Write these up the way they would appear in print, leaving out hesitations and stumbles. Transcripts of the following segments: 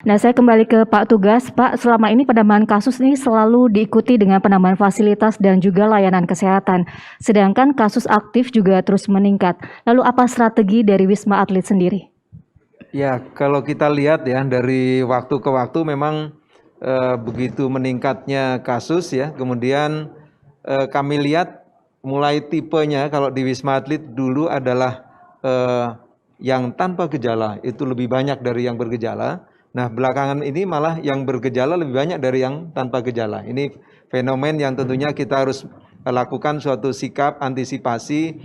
Nah, saya kembali ke Pak Tugas. Pak, selama ini penambahan kasus ini selalu diikuti dengan penambahan fasilitas dan juga layanan kesehatan. Sedangkan kasus aktif juga terus meningkat. Lalu apa strategi dari Wisma Atlet sendiri? Ya, kalau kita lihat ya dari waktu ke waktu memang begitu meningkatnya kasus ya. Kemudian kami lihat mulai tipenya kalau di Wisma Atlet dulu adalah yang tanpa gejala itu lebih banyak dari yang bergejala. Nah, belakangan ini malah yang bergejala lebih banyak dari yang tanpa gejala. Ini fenomen yang tentunya kita harus lakukan suatu sikap antisipasi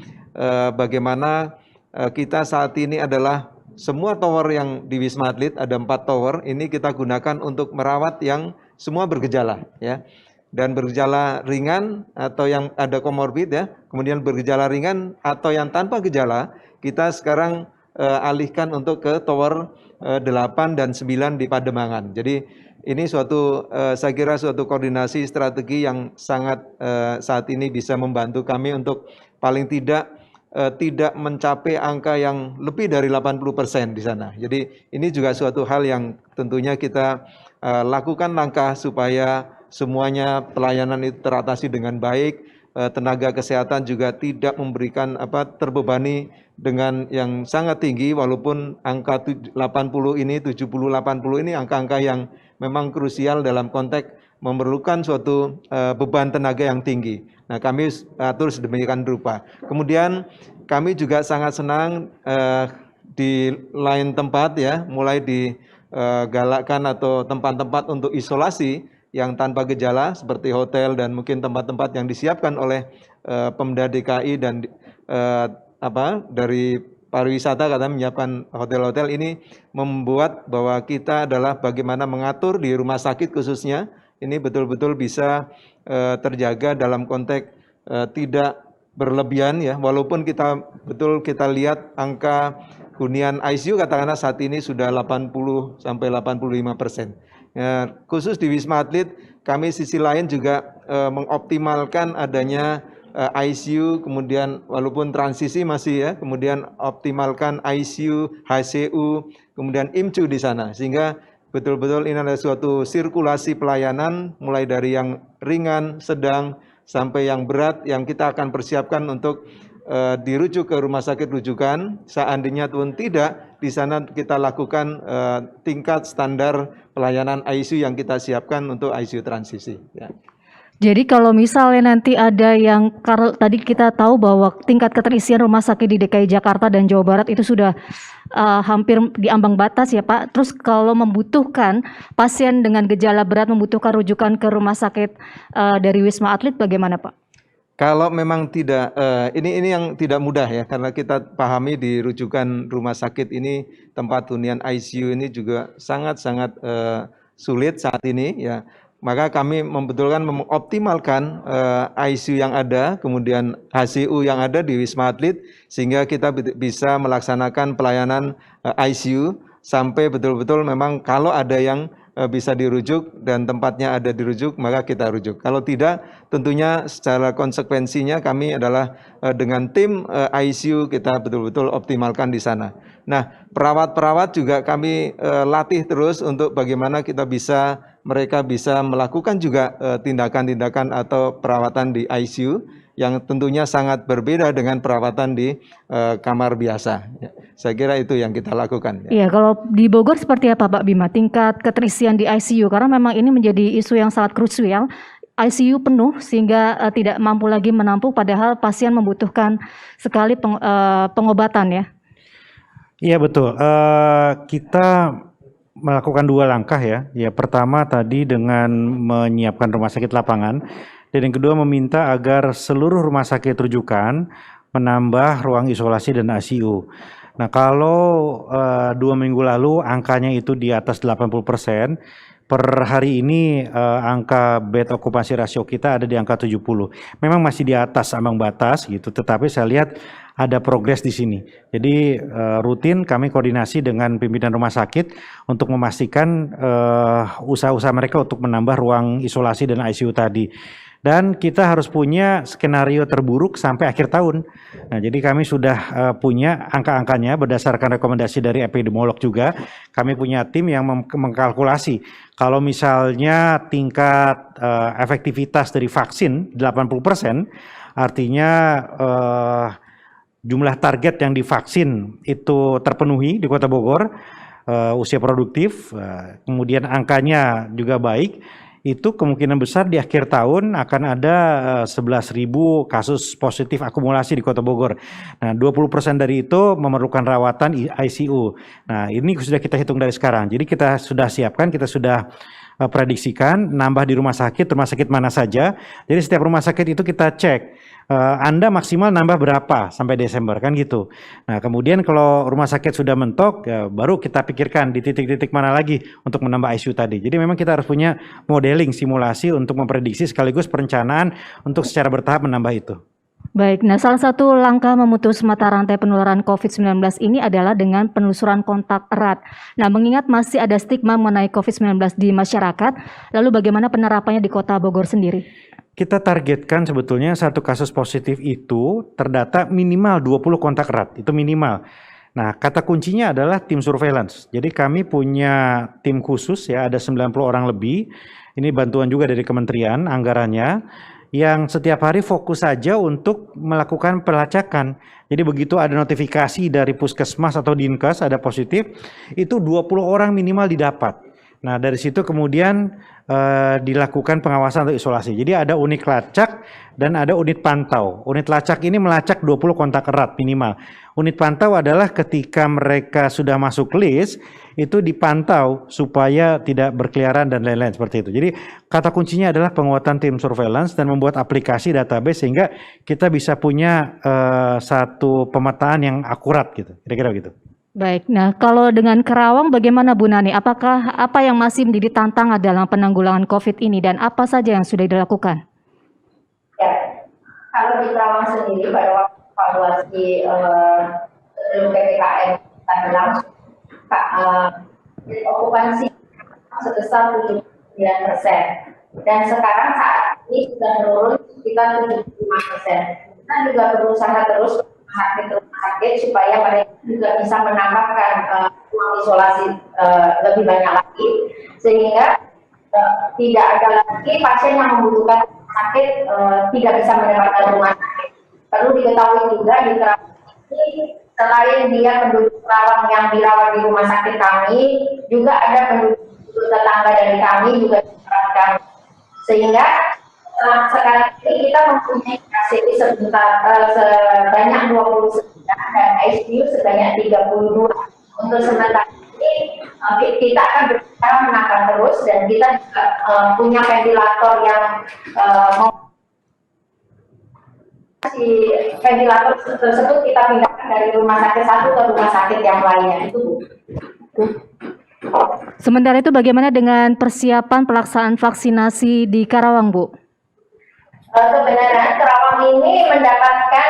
bagaimana kita saat ini adalah semua tower yang di Wisma Atlet, ada 4 tower, ini kita gunakan untuk merawat yang semua bergejala ya. Dan bergejala ringan atau yang ada komorbid ya, kemudian bergejala ringan atau yang tanpa gejala, kita sekarang alihkan untuk ke tower 8 dan 9 di Pademangan. Jadi ini suatu saya kira suatu koordinasi strategi yang sangat saat ini bisa membantu kami untuk paling tidak mencapai angka yang lebih dari 80% di sana. Jadi ini juga suatu hal yang tentunya kita lakukan langkah supaya semuanya pelayanan itu teratasi dengan baik, tenaga kesehatan juga tidak memberikan terbebani dengan yang sangat tinggi, walaupun angka 80 ini, 70-80 ini angka-angka yang memang krusial dalam konteks memerlukan suatu beban tenaga yang tinggi. Nah, kami atur sedemikian rupa. Kemudian kami juga sangat senang di lain tempat ya, mulai digalakkan atau tempat-tempat untuk isolasi yang tanpa gejala seperti hotel dan mungkin tempat-tempat yang disiapkan oleh Pemda DKI dan dari pariwisata katanya menyiapkan hotel-hotel ini membuat bahwa kita adalah bagaimana mengatur di rumah sakit khususnya ini betul-betul bisa terjaga dalam konteks tidak berlebihan ya, walaupun kita lihat angka hunian ICU katakanlah saat ini sudah 80 sampai 85%. Ya, khusus di Wisma Atlet kami sisi lain juga mengoptimalkan adanya ICU, kemudian walaupun transisi masih ya, kemudian optimalkan ICU, HCU, kemudian IMCU di sana sehingga betul-betul ini adalah suatu sirkulasi pelayanan mulai dari yang ringan, sedang, sampai yang berat yang kita akan persiapkan untuk dirujuk ke rumah sakit rujukan. Seandainya pun tidak, di sana kita lakukan tingkat standar pelayanan ICU yang kita siapkan untuk ICU transisi. Ya. Jadi kalau misalnya nanti ada yang, kalau tadi kita tahu bahwa tingkat keterisian rumah sakit di DKI Jakarta dan Jawa Barat itu sudah hampir di ambang batas ya Pak. Terus kalau membutuhkan pasien dengan gejala berat membutuhkan rujukan ke rumah sakit dari Wisma Atlet bagaimana Pak? Kalau memang tidak, ini yang tidak mudah ya, karena kita pahami di rujukan rumah sakit ini tempat hunian ICU ini juga sangat-sangat sulit saat ini ya. Maka kami mengoptimalkan ICU yang ada, kemudian HCU yang ada di Wisma Atlet, sehingga kita bisa melaksanakan pelayanan ICU sampai betul-betul memang kalau ada yang bisa dirujuk dan tempatnya ada dirujuk, maka kita rujuk. Kalau tidak, tentunya secara konsekuensinya kami adalah dengan tim ICU kita betul-betul optimalkan di sana. Nah, perawat-perawat juga kami latih terus untuk bagaimana mereka bisa melakukan juga tindakan-tindakan atau perawatan di ICU yang tentunya sangat berbeda dengan perawatan di kamar biasa. Saya kira itu yang kita lakukan. Iya, kalau di Bogor seperti apa Pak Bima, tingkat keterisian di ICU? Karena memang ini menjadi isu yang sangat krusial. ICU penuh sehingga tidak mampu lagi menampung padahal pasien membutuhkan sekali pengobatan ya. Iya betul, kita melakukan 2 langkah ya. Ya pertama tadi dengan menyiapkan rumah sakit lapangan, dan yang kedua meminta agar seluruh rumah sakit rujukan menambah ruang isolasi dan ICU. Nah kalau 2 minggu lalu angkanya itu di atas 80%, per hari ini angka bed okupasi rasio kita ada di angka 70. Memang masih di atas ambang batas gitu, tetapi saya lihat ada progres di sini. Jadi rutin kami koordinasi dengan pimpinan rumah sakit untuk memastikan usaha-usaha mereka untuk menambah ruang isolasi dan ICU tadi. Dan kita harus punya skenario terburuk sampai akhir tahun. Nah, jadi kami sudah punya angka-angkanya berdasarkan rekomendasi dari epidemiolog juga. Kami punya tim yang mengkalkulasi kalau misalnya tingkat efektivitas dari vaksin 80%, artinya jumlah target yang divaksin itu terpenuhi di Kota Bogor, usia produktif, kemudian angkanya juga baik, itu kemungkinan besar di akhir tahun akan ada 11.000 kasus positif akumulasi di Kota Bogor. Nah, 20% dari itu memerlukan rawatan ICU. Nah, ini sudah kita hitung dari sekarang. Jadi kita sudah siapkan, kita sudah prediksikan nambah di rumah sakit mana saja. Jadi setiap rumah sakit itu kita cek. Anda maksimal nambah berapa sampai Desember kan gitu. Nah, kemudian kalau rumah sakit sudah mentok, ya baru kita pikirkan di titik-titik mana lagi untuk menambah ICU tadi. Jadi memang kita harus punya modeling simulasi untuk memprediksi sekaligus perencanaan untuk secara bertahap menambah itu. Baik, nah salah satu langkah memutus mata rantai penularan COVID-19 ini adalah dengan penelusuran kontak erat. Nah, mengingat masih ada stigma mengenai COVID-19 di masyarakat, lalu bagaimana penerapannya di Kota Bogor sendiri? Kita targetkan sebetulnya satu kasus positif itu terdata minimal 20 kontak erat, itu minimal. Nah, kata kuncinya adalah tim surveillance. Jadi kami punya tim khusus ya, ada 90 orang lebih. Ini bantuan juga dari kementerian anggarannya yang setiap hari fokus saja untuk melakukan pelacakan. Jadi begitu ada notifikasi dari puskesmas atau dinkes ada positif, itu 20 orang minimal didapat. Nah, dari situ kemudian dilakukan pengawasan atau isolasi. Jadi ada unit lacak dan ada unit pantau. Unit lacak ini melacak 20 kontak erat minimal. Unit pantau adalah ketika mereka sudah masuk list, itu dipantau supaya tidak berkeliaran dan lain-lain seperti itu. Jadi kata kuncinya adalah penguatan tim surveillance dan membuat aplikasi database sehingga kita bisa punya satu pemetaan yang akurat gitu. Kira-kira gitu. Baik, nah kalau dengan Karawang bagaimana Bu Nani? Apakah apa yang masih menjadi tantangan dalam penanggulangan COVID ini dan apa saja yang sudah dilakukan? Ya, kalau di Karawang sendiri pada waktu evaluasi sebelum PPKM kita berlangsung, okupansi sebesar 79%. Dan sekarang saat ini sudah menurun sekitar 75%. Kita juga berusaha terus sakit supaya mereka juga bisa menambahkan ruang isolasi lebih banyak lagi sehingga tidak ada lagi pasien yang membutuhkan sakit tidak bisa mendapatkan rumah sakit. Perlu diketahui juga di Karawang ini selain dia penduduk Karawang yang dirawat di rumah sakit kami, juga ada penduduk tetangga dari kami juga dirawat kami, sehingga sekarang ini kita mempunyai KCI sebanyak 29 dan ICU sebanyak 32. Untuk sementara ini kita akan berusaha menambah terus dan kita juga punya ventilator yang ventilator tersebut kita pindahkan dari rumah sakit satu ke rumah sakit yang lainnya itu. Sementara itu bagaimana dengan persiapan pelaksanaan vaksinasi di Karawang, Bu? Sebenarnya Karawang ini mendapatkan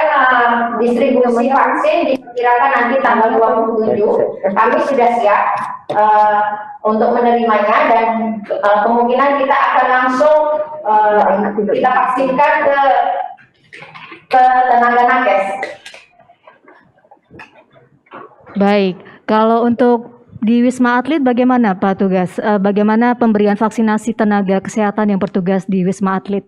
distribusi vaksin diperkirakan nanti tanggal 27. Kami sudah siap untuk menerimanya dan kemungkinan kita akan langsung kita vaksinkan ke tenaga nakes. Baik, kalau untuk di Wisma Atlet bagaimana Pak Tugas? Bagaimana pemberian vaksinasi tenaga kesehatan yang bertugas di Wisma Atlet?